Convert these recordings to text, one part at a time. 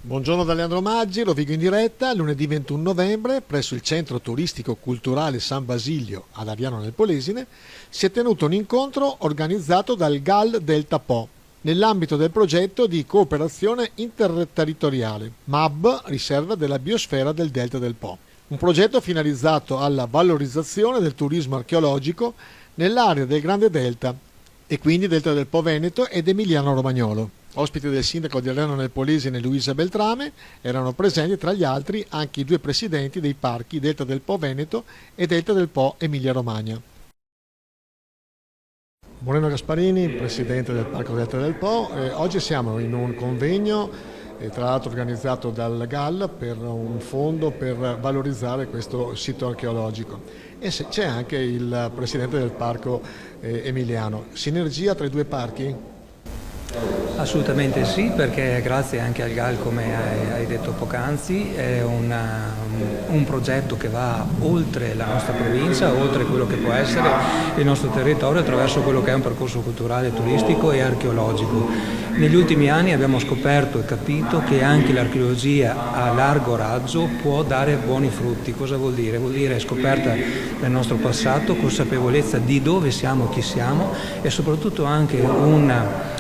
Buongiorno da Leandro Maggi, Rovigo in diretta. Lunedì 21 novembre, presso il Centro Turistico Culturale San Basilio ad Ariano nel Polesine, si è tenuto un incontro organizzato dal GAL Delta Po, nell'ambito del progetto di cooperazione interterritoriale MAB, riserva della biosfera del Delta del Po. Un progetto finalizzato alla valorizzazione del turismo archeologico nell'area del Grande Delta e quindi Delta del Po Veneto ed Emiliano Romagnolo. Ospiti del sindaco di Ariano nel Polesine Luisa Beltrame, erano presenti tra gli altri anche i due presidenti dei parchi Delta del Po Veneto e Delta del Po Emilia Romagna. Moreno Gasparini, presidente del Parco Delta del Po. Oggi siamo in un convegno, tra l'altro organizzato dal GAL, per un fondo per valorizzare questo sito archeologico. E c'è anche il presidente del Parco Emiliano. Sinergia tra i due parchi? Assolutamente sì, perché grazie anche al GAL, come hai detto poc'anzi, è un progetto che va oltre la nostra provincia, oltre quello che può essere il nostro territorio, attraverso quello che è un percorso culturale, turistico e archeologico. Negli ultimi anni abbiamo scoperto e capito che anche l'archeologia a largo raggio può dare buoni frutti. Cosa vuol dire? Vuol dire scoperta del nostro passato, consapevolezza di dove siamo, chi siamo e soprattutto anche una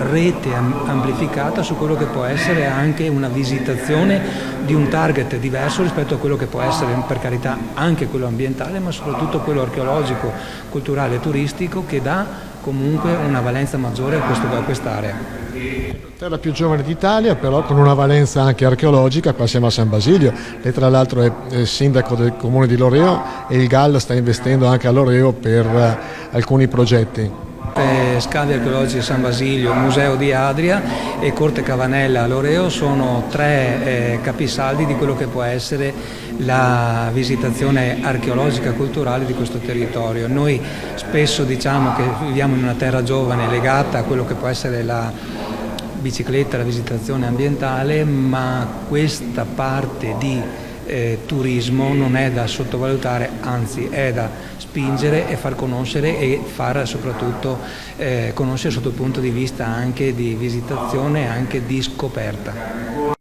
rete amplificata su quello che può essere anche una visitazione di un target diverso rispetto a quello che può essere, per carità, anche quello ambientale, ma soprattutto quello archeologico, culturale e turistico, che dà comunque una valenza maggiore a quest'area. Terra più giovane d'Italia, però con una valenza anche archeologica. Qua siamo a San Basilio. Lei tra l'altro è sindaco del comune di Loreo e il GAL sta investendo anche a Loreo per alcuni progetti. Scavi archeologici San Basilio, Museo di Adria e Corte Cavanella a Loreo sono tre capisaldi di quello che può essere la visitazione archeologica e culturale di questo territorio. Noi spesso diciamo che viviamo in una terra giovane legata a quello che può essere la bicicletta, la visitazione ambientale, ma questa parte di turismo non è da sottovalutare, anzi è da spingere e far conoscere e far soprattutto conoscere sotto il punto di vista anche di visitazione e anche di scoperta.